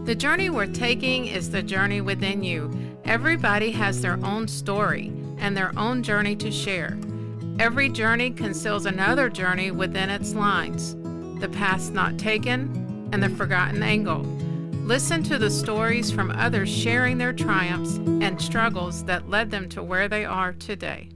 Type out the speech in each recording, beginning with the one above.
The journey we're taking is the journey within you. Everybody has their own story and their own journey to share. Every journey conceals another journey within its lines, the path not taken and the forgotten angle. Listen to the stories from others sharing their triumphs and struggles that led them to where they are today.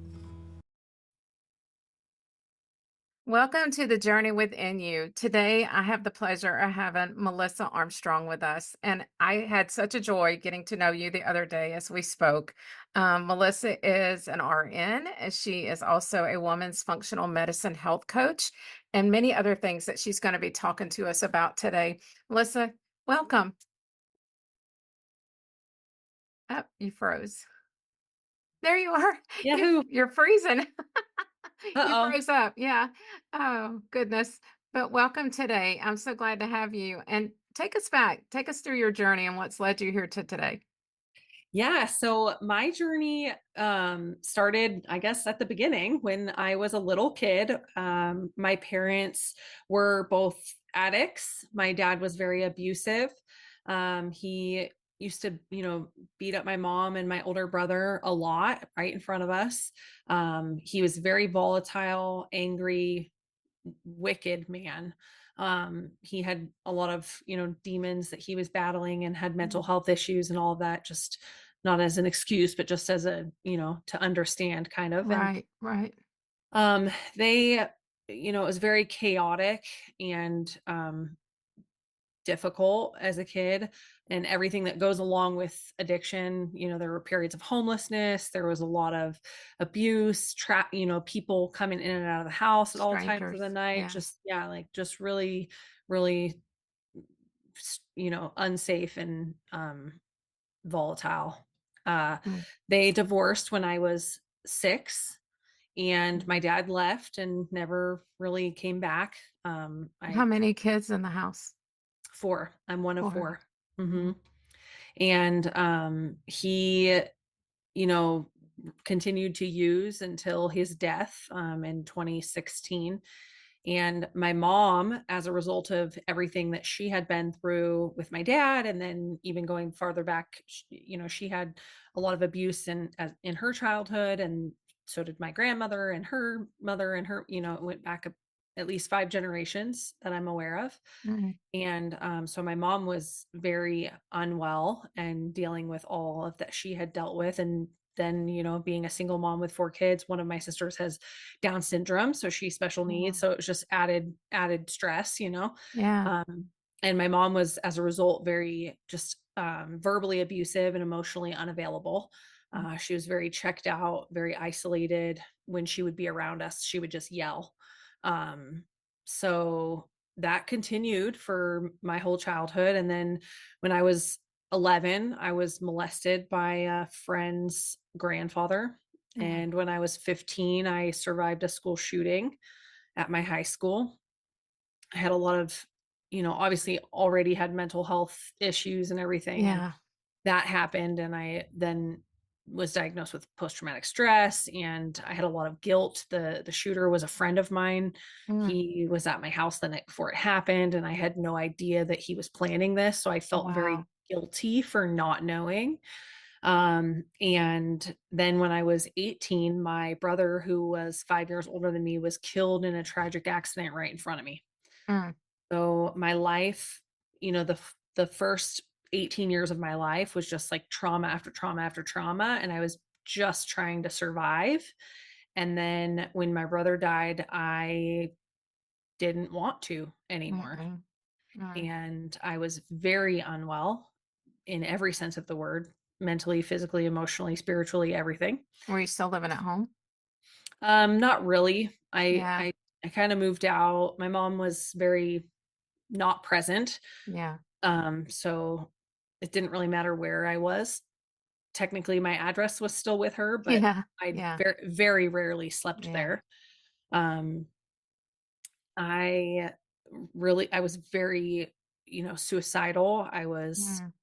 Welcome to the journey within you. Today, I have the pleasure of having Melissa Armstrong with us. And I had such a joy getting to know you the other day as we spoke. Melissa is an RN, and she is also a woman's functional medicine health coach, and many other things that she's going to be talking to us about today. Melissa, welcome. Oh, you froze. There you are. Yahoo! You're freezing. You Uh-oh. froze up. Yeah. Oh, goodness. But welcome today. I'm so glad to have you. And take us back. Take us through your journey and what's led you here to today. Yeah, so my journey started, I guess, at the beginning when I was a little kid. My parents were both addicts. My dad was very abusive. He used to, beat up my mom and my older brother a lot right in front of us. He was very volatile, angry, wicked man. He had a lot of, demons that he was battling and had mental Mm. health issues and all of that, just not as an excuse, but just as a, to understand kind of. And Right, right. they, it was very chaotic and difficult as a kid and everything that goes along with addiction. There were periods of homelessness, there was a lot of abuse, people coming in and out of the house at all times of the Strangers. night, Yeah. just yeah, like just really, really unsafe and volatile. uh Mm. they divorced when I was 6, and my dad left and never really came back. How I many kids in the house? 4. I'm one of Four. 4. hmm Mhm. And he, you know continued to use until his death in 2016. And my mom, as a result of everything that she had been through with my dad, and then even going farther back, she had a lot of abuse in her childhood, and so did my grandmother and her mother, and her, it went back at least 5 generations that I'm aware of. Mm. And so my mom was very unwell and dealing with all of that she had dealt with. And then, being a single mom with 4 kids, one of my sisters has Down syndrome, so she's special needs. Mm. So it was just added stress. Yeah. Um, and my mom was, as a result, very just verbally abusive and emotionally unavailable. Mm. She was very checked out, very isolated. When she would be around us, she would just yell. So that continued for my whole childhood. And then when I was 11, I was molested by a friend's grandfather. Mm. And when I was 15, I survived a school shooting at my high school. I had a lot of, obviously already had mental health issues and everything. And Yeah. that happened, and I then was diagnosed with post-traumatic stress, and I had a lot of guilt. The shooter was a friend of mine. Mm. He was at my house the night before it happened, and I had no idea that he was planning this, so I felt very Wow. guilty for not knowing. And then when I was 18, my brother, who was 5 years older than me, was killed in a tragic accident right in front of me. Mm. So my life, the first 18 years of my life was just like trauma after trauma after trauma, and I was just trying to survive. And then when my brother died, I didn't want to anymore. Mm-mm. Mm. And I was very unwell in every sense of the word, mentally, physically, emotionally, spiritually, everything. Were you still living at home? Not really. I Yeah. I I kind of moved out. My mom was very not present. Yeah. So it didn't really matter where I was. Technically, my address was still with her, but Yeah. I Yeah. very, very rarely slept Yeah. there. Um, I I was very, suicidal. I was Mm.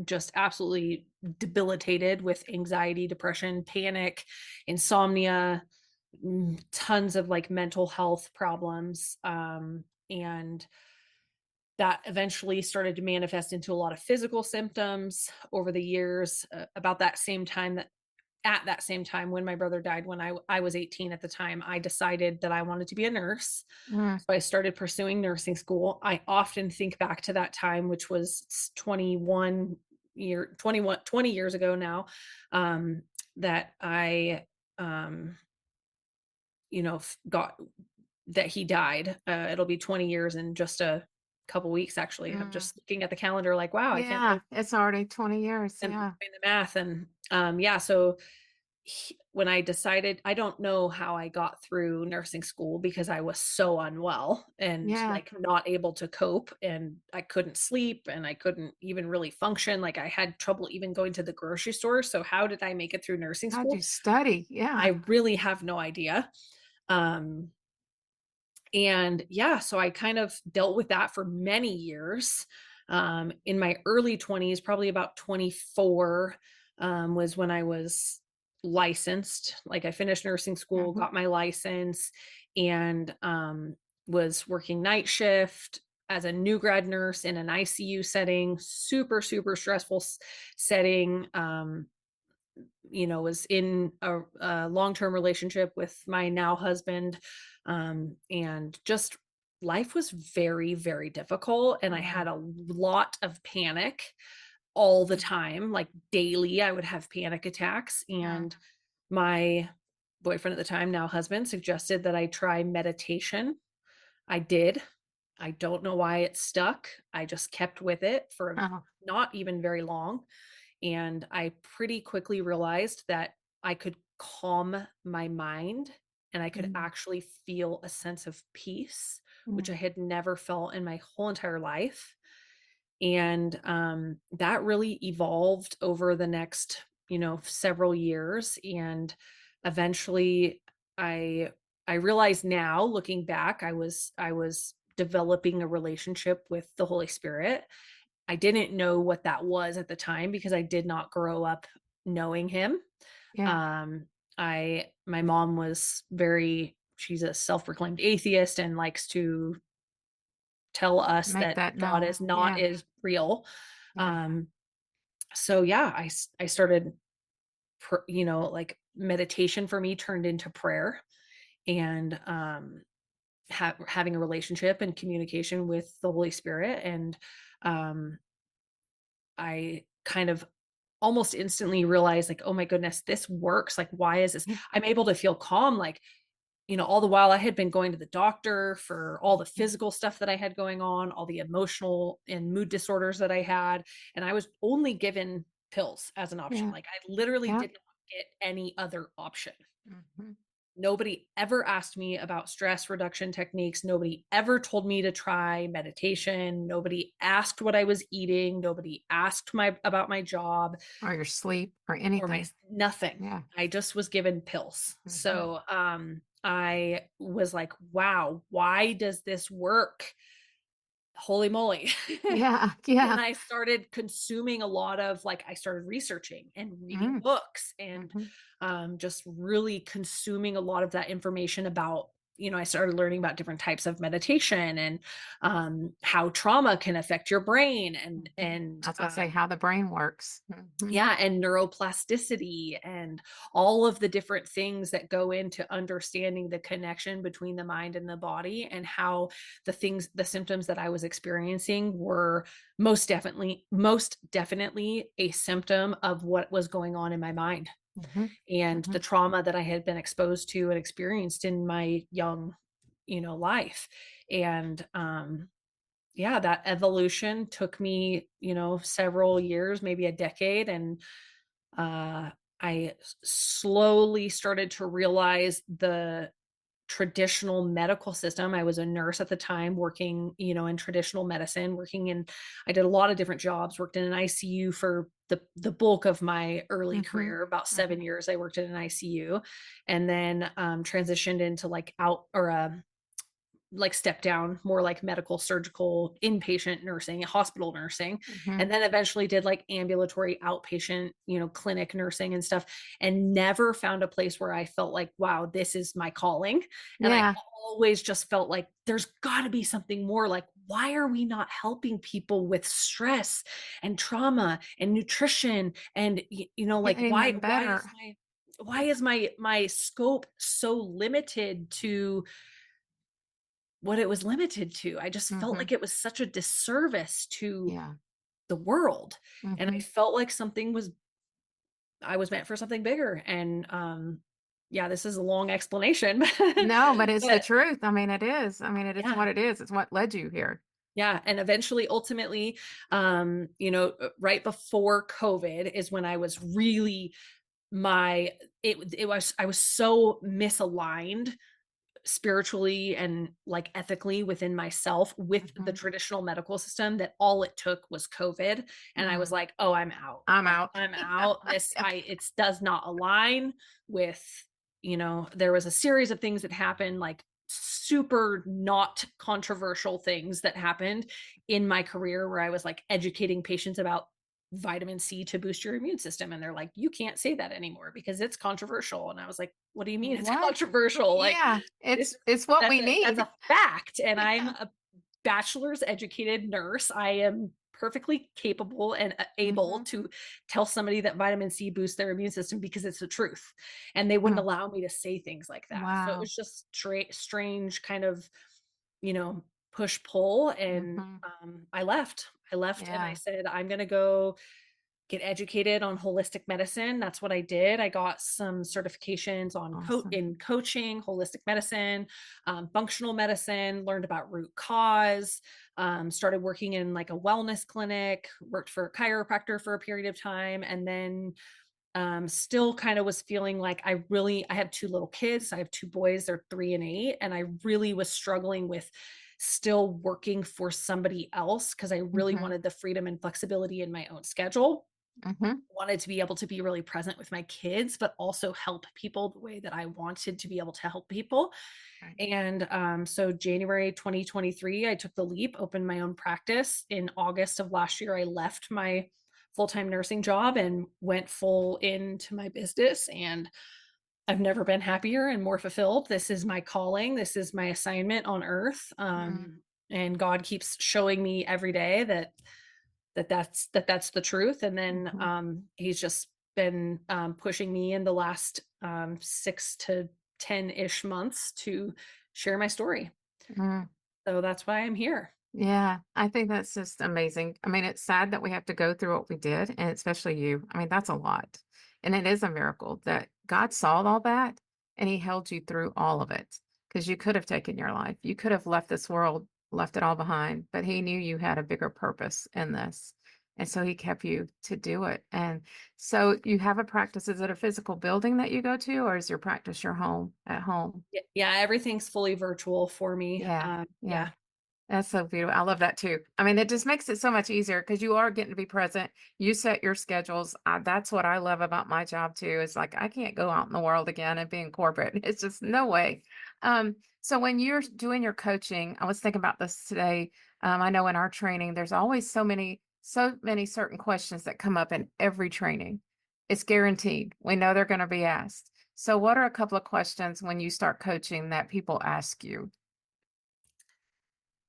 just absolutely debilitated with anxiety, depression, panic, insomnia, tons of like mental health problems. And that eventually started to manifest into a lot of physical symptoms over the years. About that same time that At that same time when my brother died, when I was 18 at the time, I decided that I wanted to be a nurse. Mm, So I started pursuing nursing school. I often think back to that time, which was 20 years ago now, um, that I, um, got that he died. It'll be 20 years in just a couple weeks, actually. I'm mm. just looking at the calendar like, wow, I can't Yeah, believe it's already 20 years. I'm Yeah. doing the math. And yeah, so when I decided, I don't know how I got through nursing school because I was so unwell and Yeah. like not able to cope, and I couldn't sleep and I couldn't even really function. Like I had trouble even going to the grocery store. So how did I make it through nursing How'd school? you study? Yeah. I really have no idea. Um, and yeah, so I kind of dealt with that for many years. In my early 20s, probably about 24, was when I was licensed. Like I finished nursing school, Mhm. got my license, and was working night shift as a new grad nurse in an ICU setting, super, super stressful setting. Was in a long-term relationship with my now husband, and just life was very, very difficult, and I Yeah. had a lot of panic all the Mhm. time, like daily. I would have panic attacks, Mhm. and my boyfriend at the time, now husband, suggested that I try meditation. I did. I don't know why it stuck. I just kept with it for Oh. not even very long, and I pretty quickly realized that I could calm my mind and I could Mm, actually feel a sense of peace, which I mm, had never felt in my whole entire life. And that really evolved over the next, several years. And eventually I I realize now, looking back, I was developing a relationship with the Holy Spirit. I didn't know what that was at the time because I did not grow up knowing him. yeah. Um, my mom was she's a self-proclaimed atheist and likes to tell us Make that that God known. is not Yeah. is real. Yeah. Um, so yeah, I started, like meditation for me turned into prayer, and having a relationship and communication with the Holy Spirit. And um, I kind of almost instantly realized, like, oh my goodness, this works. Like, why is this? Yeah. I'm able to feel calm. Like, all the while I had been going to the doctor for all the Mhm. physical stuff that I had going on, all the emotional and mood disorders that I had. And I was only given pills as an option. Yeah. Like, I literally Yeah. did not get any other option. Mhm. Nobody ever asked me about stress reduction techniques. Nobody ever told me to try meditation. Nobody asked what I was eating. Nobody asked about my job Or your sleep or or anything. nothing. Yeah. I just was given pills. Mhm. So, I was like, wow, why does this work? Holy moly. Yeah. And Yeah. I started consuming a lot of, like, I started researching and reading Mm, books, and mhm. just really consuming a lot of that information about, I started learning about different types of meditation, and how trauma can affect your brain, and Mhm. I was gonna say how the brain works. Mhm. yeah, and neuroplasticity, and all of the different things that go into understanding the connection between the mind and the body, and how the symptoms that I was experiencing were most definitely a symptom of what was going on in my mind, Mhm. and the Mhm. trauma that I had been exposed to and experienced in my young, life. And yeah, that evolution took me, several years, maybe a decade, and uh, slowly started to realize the traditional medical system. I was a nurse at the time, working, in traditional medicine, I did a lot of different jobs, worked in an ICU for the bulk of my early Mhm. career, about Mhm. 7 years. I worked in an ICU, and then transitioned into like out or like step down, more like medical, surgical, inpatient nursing, hospital nursing, Mhm. and then eventually did like ambulatory outpatient, clinic nursing and stuff, and never found a place where I felt like, wow, this is my calling. And I Yeah. always just felt like there's got to be something more. Like, why are we not helping people with stress and trauma and nutrition and like Getting them better. why is my scope so limited to what it was limited to? I just felt Mhm. like it was such a disservice to Yeah. the world, and I Mhm. felt like something was I was meant for something bigger, and, yeah, this is a long explanation, No, but it's the but truth. I mean, it is. I mean, it is yeah, what it is. It's what led you here. yeah, and eventually, ultimately, right before COVID is when I was really my it was I was so misaligned spiritually and like ethically within myself with the Mhm. traditional medical system that all it took was COVID. And I was Mm. like, oh, I'm out. I'm Like, out. I'm out. This, Yeah. it does not align with, there was a series of things that happened, like super not controversial things that happened in my career where I was like educating patients about vitamin C to boost your immune system. And they're like, you can't say that anymore because it's controversial. And I was like, what do you mean it's What? controversial? Like, Yeah. this It's is it's what that's we that's need. a fact. And I'm Yeah. a bachelor's educated nurse. I am perfectly capable and able Mhm. to tell somebody that vitamin C boosts their immune system because it's the truth. And they wouldn't Mm. allow me to say things like that. So it Wow. was just strange kind of, you know, push pull. And Mhm. I left. I left and I Yeah. said, I'm going to go get educated on holistic medicine. That's what I did. I got some certifications on Awesome. coaching, holistic medicine, functional medicine, learned about root cause, started working in like a wellness clinic, worked for a chiropractor for a period of time, and then still kind of was feeling like I have two little kids. I have two boys, they're 3 and 8. And I really was struggling with still working for somebody else because I really Mhm. wanted the freedom and flexibility in my own schedule, Mhm. wanted to be able to be really present with my kids, but also help people the way that I wanted to be able to help people. Right. And so January 2023, I took the leap, opened my own practice. In August of last year, I left my full-time nursing job and went full into my business. And I've never been happier and more fulfilled. This is my calling. This is my assignment on earth. Mm. And God keeps showing me every day that's the truth. And then Mhm. he's just been pushing me in the last 6 to 10-ish months to share my story. Mm. So that's why I'm here. Yeah, I think that's just amazing. I mean, it's sad that we have to go through what we did, and especially you. I mean, that's a lot. And it is a miracle that God saw all that and he held you through all of it because you could have taken your life. You could have left this world, left it all behind, but he knew you had a bigger purpose in this. And so he kept you to do it. And so you have a practice. Is it a physical building that you go to, or is your practice your home at home? Yeah, everything's fully virtual for me. Yeah. Yeah. Yeah. That's so beautiful. I love that too. I mean, it just makes it so much easier because you are getting to be present. You set your schedules. That's what I love about my job too. Is like I can't go out in the world again and be in corporate. It's just no way. So when you're doing your coaching, I was thinking about this today. I know in our training, there's always so many certain questions that come up in every training. It's guaranteed. We know they're going to be asked. So, what are a couple of questions when you start coaching that people ask you?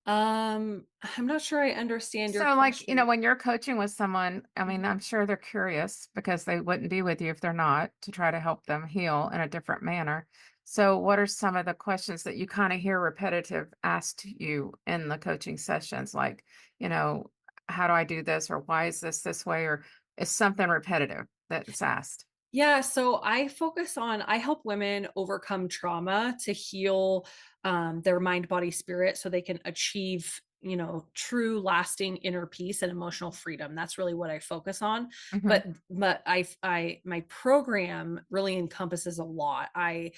I'm not sure I understand your So, like, question. when you're coaching with someone, I mean, Mhm. I'm sure they're curious because they wouldn't be with you if they're not to try to help them heal in a different manner. So, what are some of the questions that you kind of hear repetitive asked to you in the coaching sessions? Like, you know, how do I do this? Or why is this way? Or is something repetitive that's asked? Yeah, so I help women overcome trauma to heal their mind, body, spirit so they can achieve, true lasting inner peace and emotional freedom. That's really what I focus on. Hmm. But my program really encompasses a lot. I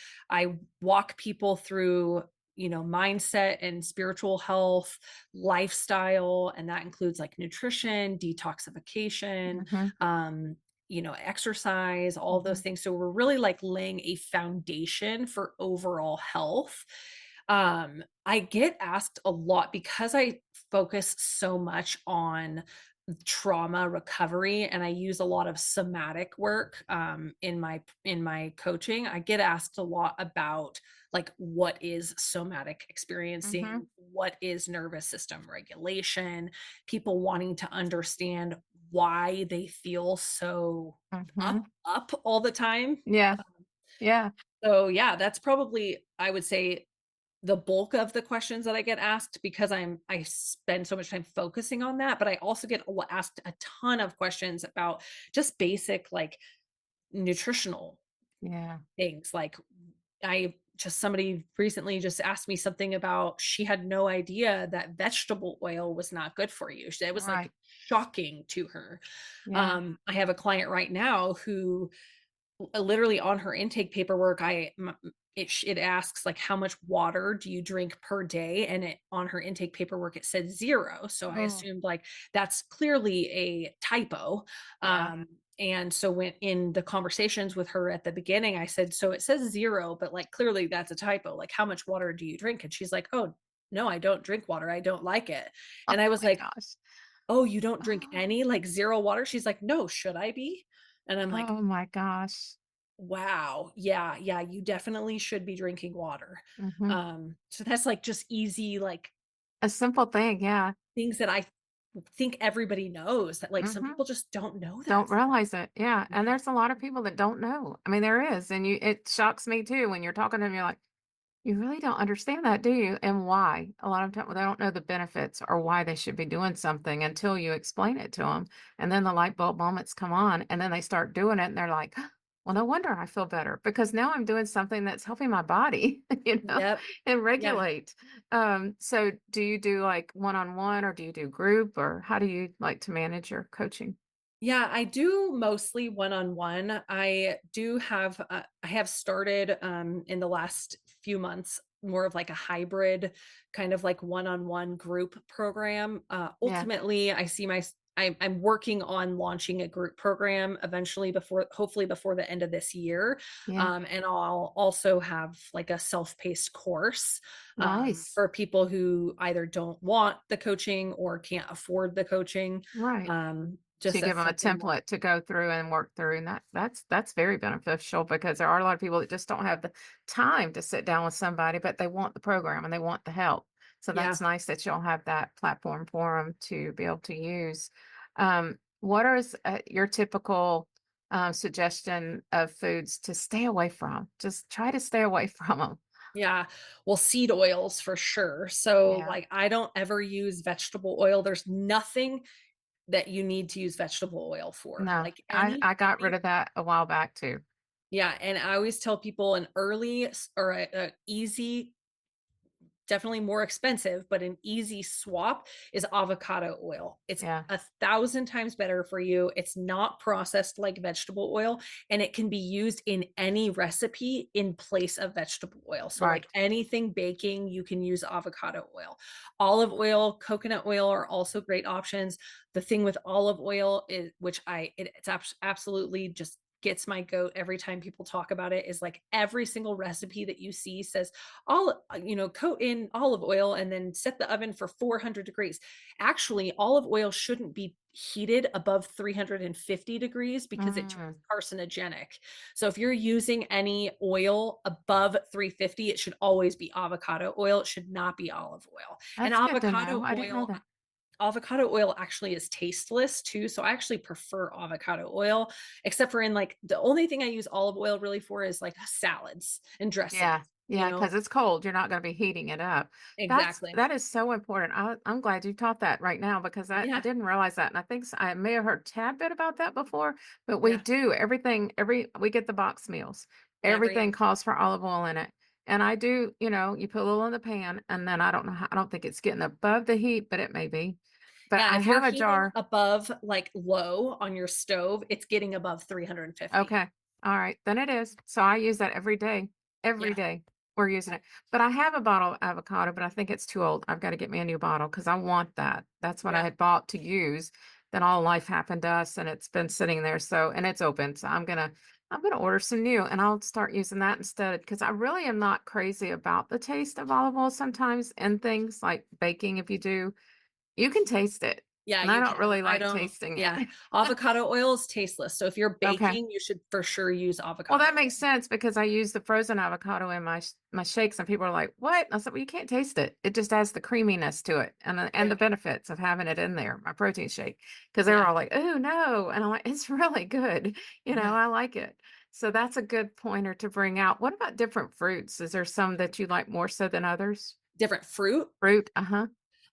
walk people through mindset and spiritual health, lifestyle, and that includes like nutrition, detoxification, Hmm. exercise, all of those Hmm. things. So we're really like laying a foundation for overall health. I get asked a lot because I focus so much on trauma recovery, and I use a lot of somatic work in my coaching. I get asked a lot about like what is somatic Mhm, experiencing, what is nervous system regulation, people wanting to understand why they feel so mhm. up all the time. Yeah, yeah, So yeah, that's probably, I would say, the bulk of the questions that I get asked because I spend so much time focusing on that, but I also get asked a ton of questions about just basic like nutritional yeah. things. Like I just somebody recently just asked me something about she had no idea that vegetable oil was not good for you. It was like Right. shocking to her. Yeah. I have a client right now who literally on her intake paperwork, it asks like how much water do you drink per day, and it on her intake paperwork it said 0. So I Oh, assumed like that's clearly a typo. yeah. And so when in the conversations with her at the beginning, I said, so it says 0, but like clearly that's a typo. Like how much water do you drink? And she's like, oh no, I don't drink water. I don't like it. Oh And I was my like, gosh. oh, you don't drink Oh, any, like 0 water? She's like, no, should I be? And I'm like, oh my gosh. wow. Yeah, yeah, you definitely should be drinking water. Mhm. So that's like just easy, like A simple thing, yeah. things that I think everybody knows that like some Mhm. people just don't know Don't that stuff. realize it. Yeah, and Yeah. there's a lot of people that don't know. I mean, there is, and you it shocks me too when you're talking to them, you're like, "You really don't understand that, do you? And why?" A lot of times they don't know the benefits or why they should be doing something until you explain it to them, and then the light bulb moments come on, and then they start doing it, and they're like, "Well, no wonder I feel better because now I'm doing something that's helping my body, Yep. and Yeah. regulate." So do you do, like, one-on-one, or do you do group, or how do you like to manage your coaching? Yeah, I do mostly one-on-one. I have started in the last few months more of like a hybrid kind of like one-on-one group program. Yeah, Ultimately, I'm working on launching a group program eventually before hopefully before the end of this year. yeah. And I'll also have like a self-paced course Nice. for people who either don't want the coaching or can't afford the coaching. Right. So you Just give as them a something more. template to go through and work through, and that's very beneficial because there are a lot of people that just don't have the time to sit down with somebody, but they want the program and they want the help. So Yeah. that's nice that you'll have that platform for them to be able to use. What are your typical suggestion of foods to stay away from? Just try to stay away from them. Yeah. Well, seed oils for sure. So, Yeah. like, I don't ever use vegetable oil. There's nothing that you need to use vegetable oil for. No, Like, I got rid of that a while back too. yeah. And I always tell people an or a easy, definitely more expensive, but an easy swap is avocado oil. It's Yeah. 1,000 times better for you. It's not processed like vegetable oil, and it can be used in any recipe in place of vegetable oil. So, like Right. anything baking, you can use avocado oil. Olive oil, coconut oil are also great options. The thing with olive oil is, which it's absolutely just gets my goat every time people talk about it, is like every single recipe that you see says all coat in olive oil and then set the oven for 400 degrees. Actually, olive oil shouldn't be heated above 350 degrees because it turns Mm, carcinogenic. So if you're using any oil above 350, it should always be avocado oil. It should not be olive oil. And that's good to know. I didn't know that. avocado oil actually is tasteless too, so I actually prefer avocado oil, except for in like the only thing I use olive oil really for is like salads and Yeah, dressings, you yeah, know? because it's cold, you're not gonna be heating it up. Exactly. That is so important. I'm glad you taught that right now because I Yeah, didn't realize that, and I think I may have heard a tad bit about that before, but we yeah, do everything we get the box meals. every Everything calls for olive oil in it, and I do, you put a little in the pan, and then I don't think it's getting above the heat, but it may be. But yeah, I if you're have a heating jar. above like low on your stove, it's getting above 350. Okay. All right. Then it is. So I use that every day. Every Yeah, day we're using it. But I have a bottle of avocado, but I think it's too old. I've got to get me a new bottle because I want that. That's what I yeah, had bought to use. Then all life happened to us and it's been sitting there. So and it's open. So I'm gonna order some new and I'll start using that instead because I really am not crazy about the taste of olive oil sometimes and things like baking if you do, you can taste it. Yeah, and I you don't can. really I like don't tasting it. yeah. Avocado oil is tasteless, so if you're Okay. baking, you should for sure use Well, avocado that makes oil. sense because I use the frozen avocado in my shakes, and people are like, "What?" I said, "Well, you can't taste it. It just adds the creaminess to it and Yeah, the benefits of having it in there, my protein shake." Because they were yeah, all like, "Oh no," and I'm like, "It's really good. yeah. I like it." So that's a good pointer to bring out. What about different fruits? Is there some that you like more so than others? Different fruit? Fruit, uh huh.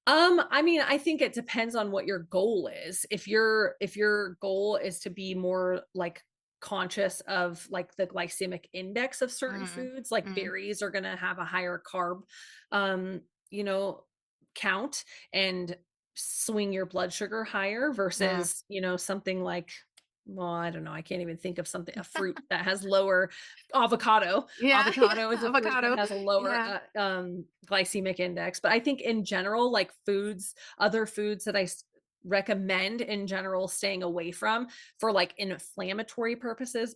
I mean, I think it depends on what your goal is. If your goal is to be more like conscious of like the glycemic index of certain Mm, foods, like mm, berries are going to have a higher carb um, you know, count and swing your blood sugar higher mm. versus, something like well, I don't know. I can't even think of something a fruit that has lower avocado. Yeah, yeah, Avocado is a fruit that avocado. has a lower Yeah. glycemic index, but I think in general, like other foods that recommend in general staying away from for like inflammatory purposes,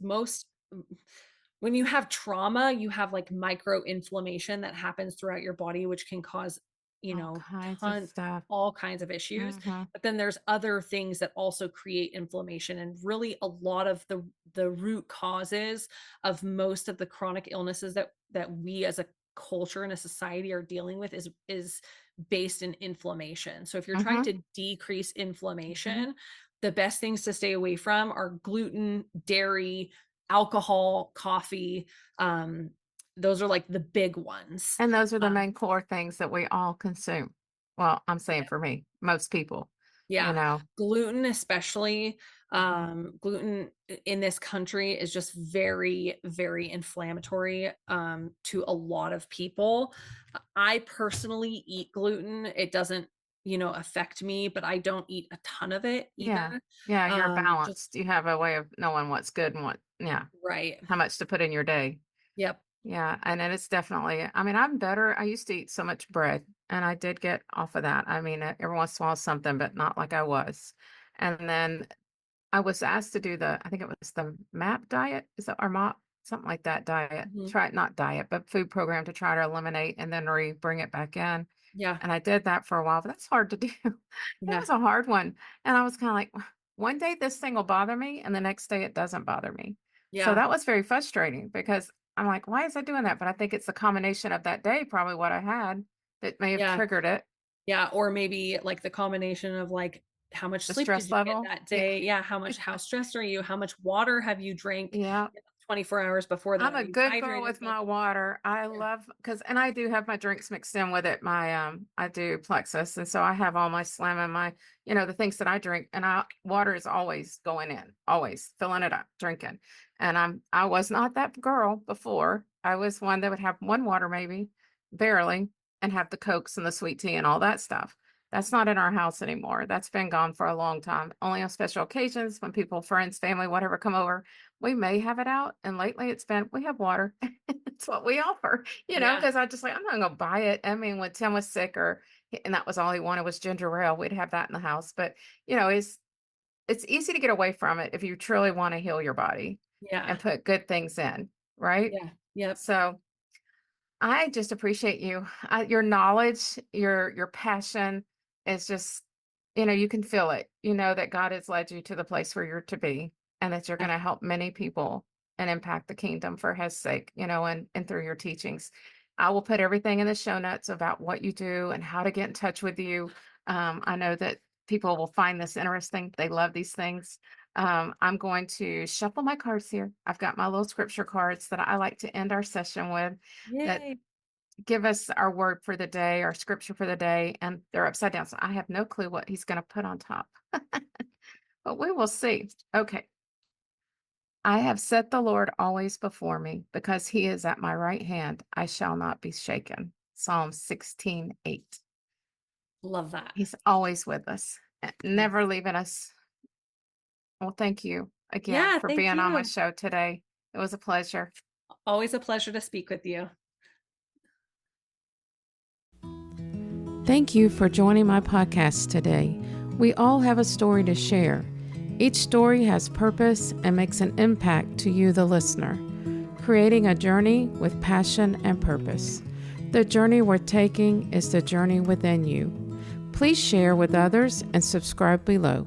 when you have trauma, you have like micro inflammation that happens throughout your body, which can cause, you All know, kinds of ton stuff. all kinds of issues. Hmm. But then there's other things that also create inflammation. And really a lot of the root causes of most of the chronic illnesses that we as a culture and a society are dealing with is based in inflammation. So if you're trying Hmm. to decrease Hmm. inflammation, the best things to stay away from are gluten, dairy, alcohol, coffee. Um, those are like the big ones. And those are the Um, main core things that we all consume. Well, I'm saying yeah, for me, most people, you yeah. know. Gluten, especially, Mhm. gluten in this country is just very, very inflammatory to a lot of people. I personally eat gluten. It doesn't, affect me, but I don't eat a ton of it Yeah. either. Yeah, you're Just balanced. You have a way of knowing what's good and what, yeah, right. how much to put in your day. Yep. Yeah, and then it's definitely, I mean, I'm better. I used to eat so much bread, and I did get off of that. I mean, every once in a while something, but not like I was. And then I was asked to do I think it was the MAP diet. Is that our MAP? Something like that diet. Mhm. Try not diet, but food program to try to eliminate and then bring it back in. Yeah. And I did that for a while, but that's hard to do. It Yeah. was a hard one. And I was kind of like, one day this thing will bother me, and the next day it doesn't bother me. So Yeah. that was very frustrating because I'm like, why is I doing that? But I think it's the combination of that day, probably what I had that may have Yeah. triggered it. Yeah, or maybe, like, the combination of, like, how much The sleep did stress you get level. that Yeah. day? Yeah, how stressed are you? How much water have you drank Yeah. 24 hours before that? I'm Are a you good girl hydrated? with Like my water. I yeah, love because and I do have my drinks mixed in with it. I do Plexus, and so I have all my Slim and my, the things that I drink, and water is always going in, always filling it up, drinking. And I was not that girl before. I was one that would have one water maybe, barely, and have the Cokes and the sweet tea and all that stuff. That's not in our house anymore. That's been gone for a long time. Only on special occasions when people, friends, family, whatever come over, we may have it out. And lately it's been, we have water. It's what we offer, yeah, because I just like, I'm not gonna buy it. I mean, when Tim was sick and that was all he wanted was ginger ale, we'd have that in the house. But it's easy to get away from it if you truly want to heal your body yeah, and put good things in, right? yeah, yep, So I just appreciate you. Your knowledge, your passion is just, you can feel it. You know that God has led you to the place where you're to be, and that you're yeah, going to help many people and impact the kingdom for His sake, and through your teachings. I will put everything in the show notes about what you do and how to get in touch with you. I know that people will find this interesting. They love these things. I'm going to shuffle my cards here. I've got my little scripture cards that I like to end our session with that yay, give us our word for the day, our scripture for the day, and they're upside down. So I have no clue what he's going to put on top, but we will see. Okay. I have set the Lord always before me because he is at my right hand. I shall not be shaken. Psalm 16:8. love that. He's always with us, Yes. never leaving us. Well, thank you again Yeah, for thank being on my you. show today. It was a pleasure. Always a pleasure to speak with you. Thank you for joining my podcast today. We all have a story to share. Each story has purpose and makes an impact to you, the listener, creating a journey with passion and purpose. The journey we're taking is the journey within you. Please share with others and subscribe below.